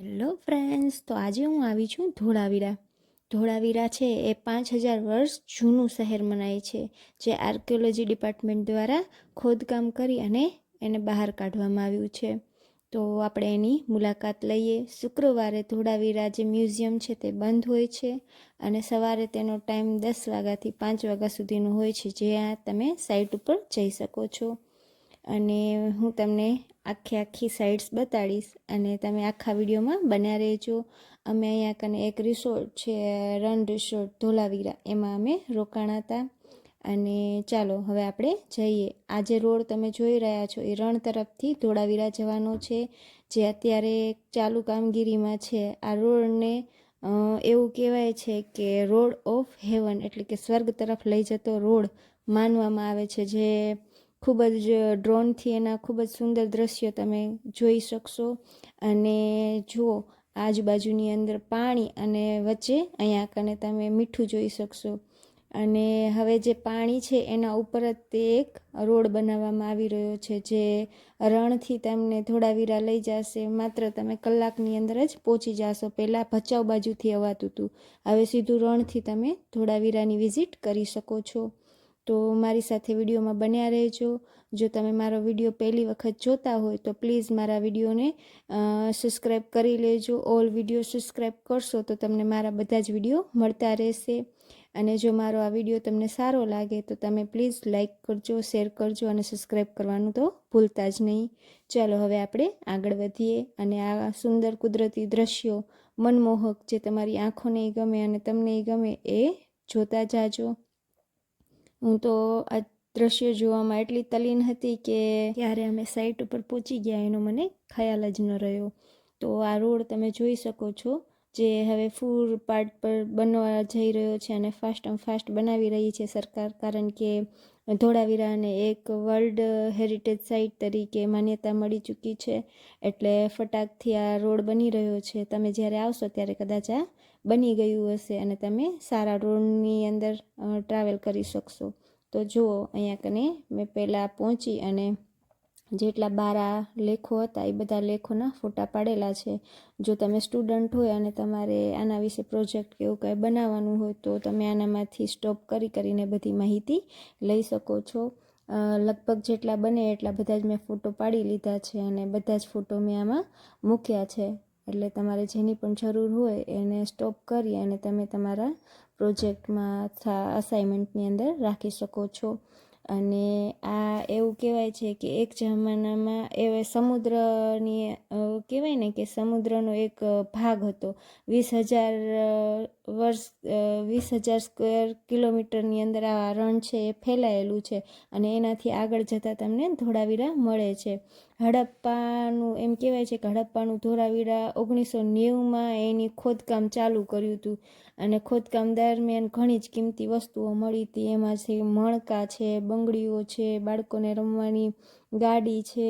Hello friends, તો આજે હું આવી છું ધોળાવીરા. ધોળાવીરા છે એ 5000 વર્ષ જૂનું શહેર મનાય છે, જે આર્કિયોલોજી ડિપાર્ટમેન્ટ દ્વારા ખોદકામ કરી અને એને બહાર કાઢવામાં આવ્યું છે. તો આપણે એની મુલાકાત લઈએ. શુક્રવારે ધોળાવીરા જે મ્યુઝિયમ છે તે બંધ હોય છે અને સવારે તેનો ટાઈમ 10 વાગ્યાથી 5 વાગ્યા સુધીનો હોય છે, જ્યાં તમે સાઇટ ઉપર જઈ શકો છો. અને હું તમને આખી સાઇટ્સ બતાડીશ અને તમે આખા વિડીયોમાં બન્યા રહેજો. અમે અહીંયા કને એક રિસોર્ટ છે, રન રિસોર્ટ ધોળાવીરા, એમાં અમે રોકાણા હતા. અને ચાલો હવે આપણે જઈએ. આ જે રોડ તમે જોઈ રહ્યા છો એ રણ તરફથી ધોળાવીરા જવાનો છે, જે અત્યારે ચાલુ કામગીરીમાં છે. આ રોડને એવું કહેવાય છે કે રોડ ઓફ હેવન, એટલે કે સ્વર્ગ તરફ લઈ જતો રોડ માનવામાં આવે છે. જે ખૂબ જ ડ્રોનથી એના ખૂબ જ સુંદર દ્રશ્યો તમે જોઈ શકશો. અને જુઓ, આજુબાજુની અંદર પાણી અને વચ્ચે અહીંયા કને તમે મીઠું જોઈ શકશો. અને હવે જે પાણી છે એના ઉપર જ તે એક રોડ બનાવવામાં આવી રહ્યો છે, જે રણથી તમને ધોળાવીરા લઈ જશે. માત્ર તમે કલાકની અંદર જ પહોંચી જશો. પહેલાં ભચાઉ બાજુથી અવાતું હતું, હવે સીધું રણથી તમે ધોળાવીરાની વિઝિટ કરી શકો છો. તો મારી સાથે વિડીયોમાં બન્યા રહેજો. જો તમે મારો વિડીયો પહેલી વખત જોતા હોય તો પ્લીઝ મારા વિડીયોને સબસ્ક્રાઈબ કરી લેજો. ઓલ વિડીયો સબસ્ક્રાઈબ કરશો તો તમને મારા બધા જ વિડીયો મળતા રહેશે. અને જો મારો આ વિડીયો તમને સારો લાગે તો તમે પ્લીઝ લાઈક કરજો, શેર કરજો અને સબસ્ક્રાઈબ કરવાનું તો ભૂલતા જ નહીં. ચાલો હવે આપણે આગળ વધીએ અને આ સુંદર કુદરતી દ્રશ્યો, મનમોહક, જે તમારી આંખોને ગમે અને તમને ગમે એ જોતા જાજો. હું તો આ દ્રશ્યો જોવામાં એટલી તલ્લીન હતી કે ત્યારે અમે સાઇટ ઉપર પહોંચી ગયા એનો મને ખ્યાલ જ ન રહ્યો. તો આ રોડ તમે જોઈ શકો છો, જે હવે ફૂલ પાર્ટ પર બનવા જઈ રહ્યો છે અને ફાસ્ટ બનાવી રહી છે સરકાર, કારણ કે ધોળાવીરાને એક વર્લ્ડ હેરિટેજ સાઇટ તરીકે માન્યતા મળી ચૂકી છે. એટલે ફટાકથી આ રોડ બની રહ્યો છે. તમે જ્યારે આવશો ત્યારે કદાચ આ બની ગયું હશે અને તમે સારા રોડની અંદર ટ્રાવેલ કરી શકશો. તો જુઓ, અહીંયા કને મેં પહેલાં પહોંચી અને જેટલા 12 લેખો હતા એ બધા લેખોના ફોટા પાડેલા છે. જો તમે સ્ટુડન્ટ હોય અને તમારે આના વિશે પ્રોજેક્ટ કે એવું કંઈ બનાવવાનું હોય તો તમે આનામાંથી સ્ટોપ કરીને બધી માહિતી લઈ શકો છો. લગભગ જેટલા બને એટલા બધા જ મેં ફોટો પાડી લીધા છે અને બધા જ ફોટો મેં આમાં મૂક્યા છે. એટલે તમારે જેની પણ જરૂર હોય એને સ્ટોપ કરી અને તમે તમારા પ્રોજેક્ટમાં અથવા અસાઇનમેન્ટની અંદર રાખી શકો છો. અને આ એવું કહેવાય છે કે એક જમાનામાં એ સમુદ્રની કહેવાય ને કે સમુદ્રનો એક ભાગ હતો. 20,000 સ્ક્વેર કિલોમીટરની અંદર આ રણ છે એ ફેલાયેલું છે અને એનાથી આગળ જતાં તમને ધોળાવીરા મળે છે. હડપ્પાનું એમ કહેવાય છે કે હડપ્પાનું ધોળાવીરા 1990માં એની ખોદકામ ચાલુ કર્યું હતું અને ખોદકામ દરમિયાન ઘણી જ કિંમતી વસ્તુઓ મળી હતી. એમાં છે મણકા છે, બંગડીઓ છે, બાળકોને રમવાની ગાડી છે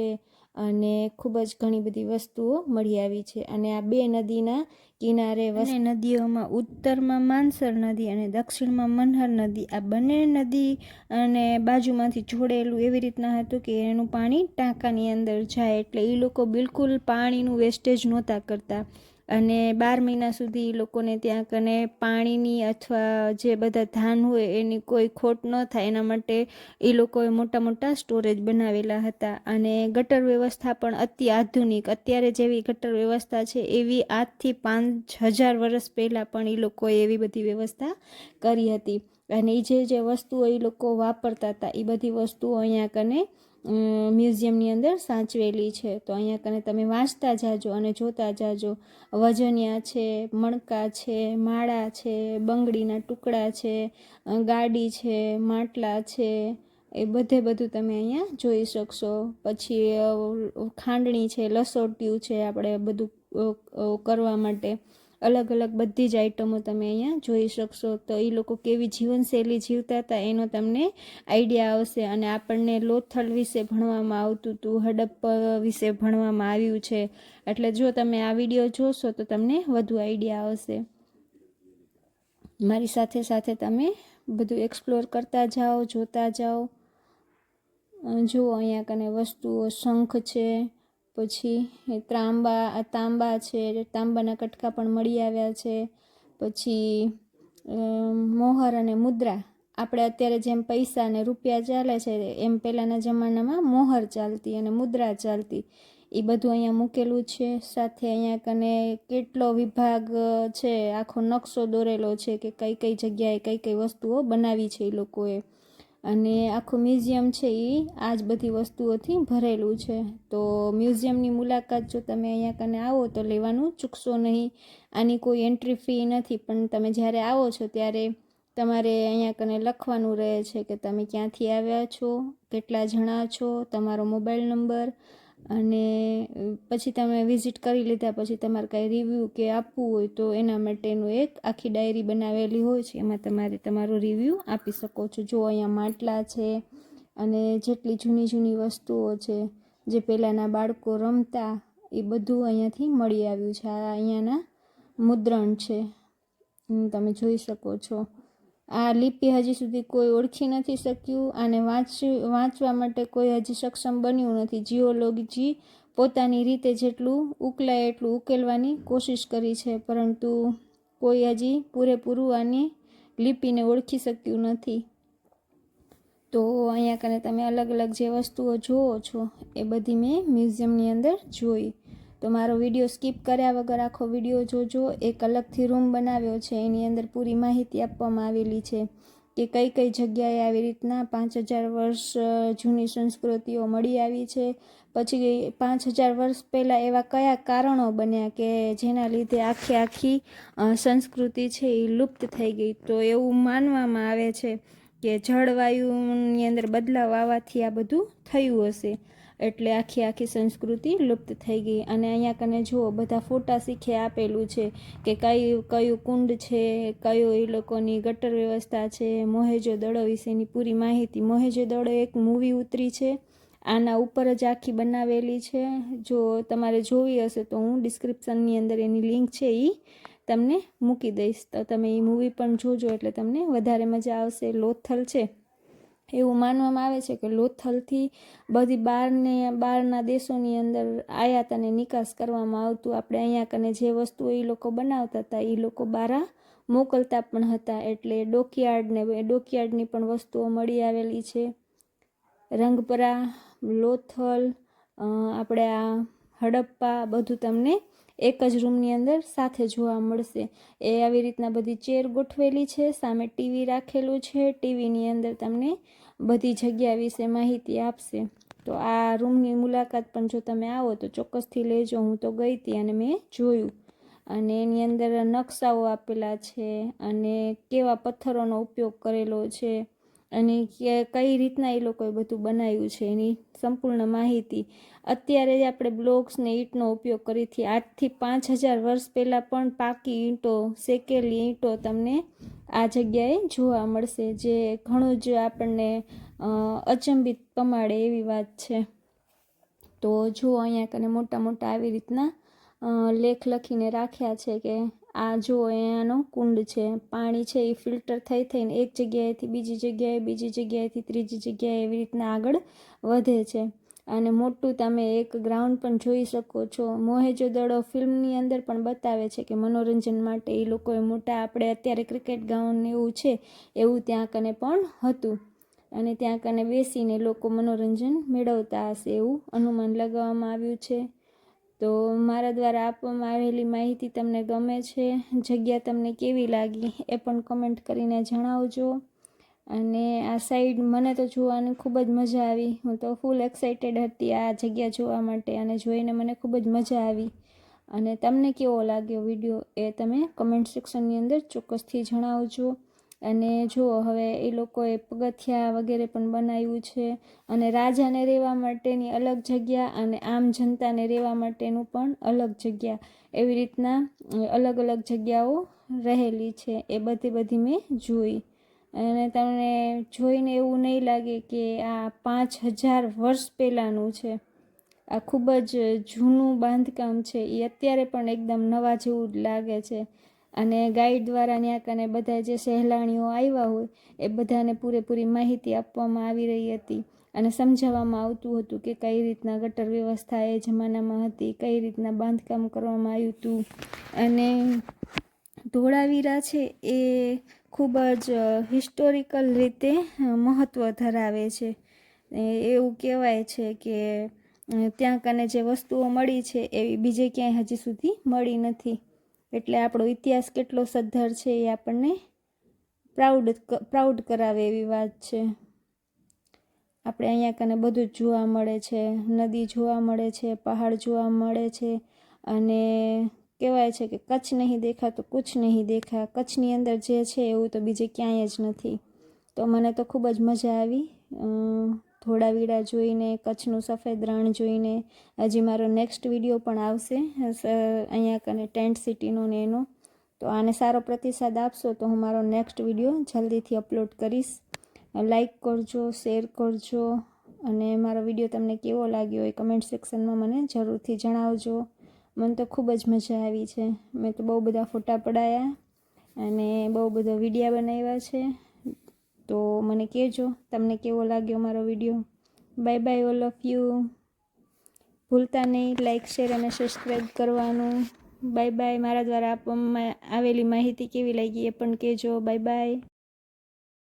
અને ખૂબ જ ઘણી બધી વસ્તુઓ મળી આવી છે. અને આ બે નદીના કિનારે અને નદીઓમાં ઉત્તરમાં માનસર નદી અને દક્ષિણમાં મનહર નદી, આ બંને નદી અને બાજુમાંથી જોડેલું એવી રીતના હતું કે એનું પાણી ટાંકાની અંદર જાય. એટલે એ લોકો બિલકુલ પાણીનું વેસ્ટેજ નહોતા કરતા અને 12 મહિના સુધી લોકોને ત્યાં કને પાણીની અથવા જે બધા ધાન હોય એની કોઈ ખોટ ન થાય એના માટે એ લોકોએ મોટા સ્ટોરેજ બનાવેલા હતા. અને ગટર વ્યવસ્થા પણ અતિ આધુનિક, અત્યારે જેવી ગટર વ્યવસ્થા છે એવી આજથી 5000 વર્ષ પહેલાં પણ એ લોકોએ એવી બધી વ્યવસ્થા કરી હતી. અને એ જે વસ્તુઓ એ લોકો વાપરતા હતા એ બધી વસ્તુઓ અહીંયા કને મ્યુઝિયમની અંદર સાચવેલી છે. તો અહીંયા કને તમે વાંચતા જાજો અને જોતા જાજો. વજનિયા છે, મણકા છે, માળા છે, બંગડીના ટુકડા છે, ગાડી છે, માટલા છે, એ બધું તમે અહીંયા જોઈ શકશો. પછી ખાંડણી છે, લસોટિયું છે, આપણે બધું કરવા માટે અલગ બધી જ આઈટમો તમે અહીંયા જોઈ શકશો. તો એ લોકો કેવી જીવનશૈલી જીવતા હતા એનો તમને આઈડિયા આવશે. અને આપણને લોથલ વિશે ભણવામાં આવતું હતું, હડપ્પા વિશે ભણવામાં આવ્યું છે. એટલે જો તમે આ વિડીયો જોશો તો તમને વધુ આઈડિયા આવશે. મારી સાથે તમે બધું એક્સપ્લોર કરતા જાઓ, જોતા જાઓ. જુઓ, અહીંયા કને વસ્તુઓ શંખ છે, પછી તાંબા છે, તાંબાના કટકા પણ મળી આવ્યા છે. પછી મોહર અને મુદ્રા, આપણે અત્યારે જેમ પૈસા અને રૂપિયા ચાલે છે એમ પહેલાંના જમાનામાં મોહર ચાલતી અને મુદ્રા ચાલતી, એ બધું અહીંયા મૂકેલું છે. સાથે અહીંયા કને કેટલો વિભાગ છે, આખો નકશો દોરેલો છે કે કઈ કઈ જગ્યાએ કઈ કઈ વસ્તુઓ બનાવી છે એ લોકોએ. અને આખું મ્યુઝિયમ છે એ આ જ બધી વસ્તુઓથી ભરેલું છે. તો મ્યુઝિયમની મુલાકાત જો તમે અહીંયા કને આવો તો લેવાનું ચૂકશો નહીં. આની કોઈ એન્ટ્રી ફી નથી, પણ તમે જ્યારે આવો છો ત્યારે તમારે અહીંયા કને લખવાનું રહે છે કે તમે ક્યાંથી આવ્યા છો, કેટલા જણા છો, તમારો મોબાઈલ નંબર, અને પછી તમે વિઝિટ કરી લીધા પછી તમારે કાંઈ રિવ્યૂ કે આપવું હોય તો એના માટેનું એક આખી ડાયરી બનાવેલી હોય છે, એમાં તમારે તમારો રિવ્યૂ આપી શકો છો. જો અહીંયા માટલા છે અને જેટલી જૂની જૂની વસ્તુઓ છે જે પહેલાંના બાળકો રમતા, એ બધું અહીંયાથી મળી આવ્યું છે. આ અહીંયાના મુદ્રણ છે, તમે જોઈ શકો છો. આ લિપિ હજી સુધી કોઈ ઓળખી નથી શક્યું, આને વાંચવા માટે કોઈ હજી સક્ષમ બન્યું નથી. જીઓલોજી પોતાની રીતે જેટલું ઉકલાય એટલું ઉકેલવાની કોશિશ કરી છે, પરંતુ કોઈ હજી પૂરેપૂરું આની લિપિને ઓળખી શક્યું નથી. તો અહીંયા કને તમે અલગ અલગ જે વસ્તુઓ જુઓ છો એ બધી મેં મ્યુઝિયમની અંદર જોઈ. તો મારો વિડીયો સ્કીપ કર્યા વગર આખો વિડીયો જોજો. એક અલગથી રૂમ બનાવ્યો છે, એની અંદર પૂરી માહિતી આપવામાં આવેલી છે કે કઈ કઈ જગ્યાએ આવી રીતના 5000 વર્ષ જૂની સંસ્કૃતિઓ મળી આવી છે. પછી 5000 વર્ષ પહેલાં એવા કયા કારણો બન્યા કે જેના લીધે આખી સંસ્કૃતિ છે એ લુપ્ત થઈ ગઈ. તો એવું માનવામાં આવે છે કે જળવાયુની અંદર બદલાવ આવવાથી આ બધું થયું હશે, એટલે આખી સંસ્કૃતિ લુપ્ત થઈ ગઈ. અને અહીંયા કને જુઓ બધા ફોટા શીખે આપેલું છે કે કયું કુંડ છે, કયો એ લોકોની ગટર વ્યવસ્થા છે, મોહેજો-દડો વિશેની પૂરી માહિતી. મોહેજો-દડો એક મૂવી ઉતરી છે, આના ઉપર જ આખી બનાવેલી છે. જો તમારે જોવી હશે તો હું ડિસ્ક્રિપ્શનની અંદર એની લિંક છે એ તમને મૂકી દઈશ, તો તમે એ મૂવી પણ જોજો એટલે તમને વધારે મજા આવશે. લોથલ છે, એવું માનવામાં આવે છે કે લોથલથી બધી બહારના દેશોની અંદર આયાત અને નિકાસ કરવામાં આવતું. આપણે અહીંયા કને જે વસ્તુઓ એ લોકો બનાવતા હતા એ લોકો બહાર મોકલતા પણ હતા, એટલે ડોકયાર્ડની પણ વસ્તુઓ મળી આવેલી છે. રંગપરા, લોથલ, આપણે આ હડપ્પા બધું તમને એક જ રૂમની અંદર સાથે જોવા મળશે. એ આવી રીતના બધી ચેર ગોઠવેલી છે, સામે ટીવી રાખેલું છે, ટીવીની અંદર તમને બધી જગ્યા વિશે માહિતી આપશે. તો આ રૂમની મુલાકાત પણ જો તમે આવો તો ચોક્કસથી લેજો. હું તો ગઈ હતી અને મેં જોયું, અને એની અંદર નકશાઓ આપેલા છે અને કેવા પથ્થરોનો ઉપયોગ કરેલો છે અને કઈ રીતના એ લોકોએ બધું બનાવ્યું છે એની સંપૂર્ણ માહિતી. અત્યારે આપણે બ્લોક્સ ને ઈંટનો ઉપયોગ કરીથી 8 થી 5000 વર્ષ પહેલાં પણ પાકી ઈંટો, શેકેલી ઈંટો તમને આ જગ્યાએ જોવા મળશે, જે ઘણું જ આપણને અચંબિત પમાડે એવી વાત છે. તો જો અહીંયા કને મોટા મોટા આવી રીતના લેખ લખીને રાખ્યા છે કે આ જો અહીંયાનો કુંડ છે, પાણી છે એ ફિલ્ટર થઈને એક જગ્યાએથી બીજી જગ્યાએથી ત્રીજી જગ્યાએ એવી રીતના આગળ વધે છે. અને મોટું તમે એક ગ્રાઉન્ડ પણ જોઈ શકો છો. મોહેજો-દડો ફિલ્મની અંદર પણ બતાવે છે કે મનોરંજન માટે એ લોકોએ મોટા, આપણે અત્યારે ક્રિકેટ ગ્રાઉન્ડ એવું છે એવું ત્યાં કને પણ હતું, અને ત્યાં કને બેસીને લોકો મનોરંજન મેળવતા હશે એવું અનુમાન લગાવવામાં આવ્યું છે. તો મારા દ્વારા આપવામાં આવેલી માહિતી તમને ગમે છે, જગ્યા તમને કેવી લાગી એ પણ કમેન્ટ કરીને જણાવજો. અને આ સાઈડ મને તો જોવાની ખૂબ જ મજા આવી. હું તો ફૂલ એક્સાઇટેડ હતી આ જગ્યા જોવા માટે, અને જોઈને મને ખૂબ જ મજા આવી. અને તમને કેવો લાગ્યો વિડીયો એ તમે કમેન્ટ સેક્શનની અંદર ચોક્કસથી જણાવજો. અને જો હવે એ લોકોએ પગથિયા વગેરે પણ બનાવ્યું છે, અને રાજાને રહેવા માટેની અલગ જગ્યા અને આમ જનતાને રહેવા માટેનું પણ અલગ જગ્યા, એવી રીતના અલગ અલગ જગ્યાઓ રહેલી છે. એ બધી મેં જોઈ, અને તમને જોઈને એવું નહીં લાગે કે આ 5000 વર્ષ પહેલાંનું છે. આ ખૂબ જ જૂનું બાંધકામ છે, એ અત્યારે પણ એકદમ નવા જેવું જ લાગે છે. અને ગાઈડ દ્વારા ત્યાં કને બધા જે સહેલાણીઓ આવ્યા હોય એ બધાને પૂરેપૂરી માહિતી આપવામાં આવી રહી હતી. અને સમજાવવામાં આવતું હતું કે કઈ રીતના ગટર વ્યવસ્થા એ જમાનામાં હતી, કઈ રીતના બાંધકામ કરવામાં આવ્યું હતું. અને ધોળાવીરા છે એ ખૂબ જ હિસ્ટોરિકલ રીતે મહત્ત્વ ધરાવે છે. એવું કહેવાય છે કે ત્યાં કને જે વસ્તુઓ મળી છે એવી બીજે ક્યાંય હજી સુધી મળી નથી. એટલે આપણો ઇતિહાસ કેટલો સદ્ધર છે એ આપણને પ્રાઉડ કરાવે એવી વાત છે. આપણે અહીંયા કને બધું જ જોવા મળે છે, નદી જોવા મળે છે, પહાડ જોવા મળે છે. અને કહેવાય છે કે કચ્છ નહીં દેખા તો કુછ નહીં દેખા. કચ્છની અંદર જે છે એવું તો બીજે ક્યાંય જ નથી. તો મને તો ખૂબ જ મજા આવી ધોળાવીરા જોઈને, કચ્છનું સફેદ રણ જોઈને. હજી મારો નેક્સ્ટ વિડીયો પણ આવશે અહીંયા કને ટેન્ટ સિટીનો ને એનો. તો આને સારો પ્રતિસાદ આપશો તો હું મારો નેક્સ્ટ વિડીયો જલ્દીથી અપલોડ કરીશ. લાઈક કરજો, શેર કરજો અને મારો વિડીયો તમને કેવો લાગ્યો એ કમેન્ટ સેક્શનમાં મને જરૂરથી જણાવજો. મને તો ખૂબ જ મજા આવી છે. મેં તો બહુ બધા ફોટા પડાયા અને બહુ બધા વિડીયા બનાવ્યા છે. તો મને કહેજો તમને કેવો લાગ્યો મારો video. Bye bye all of you. ભૂલતા નહીં લાઈક, શેર અને સબસ્ક્રાઈબ કરવાનું. Bye bye. મારા દ્વારા આપવામાં આવેલી માહિતી કેવી લાગી એ પણ કહેજો. Bye bye.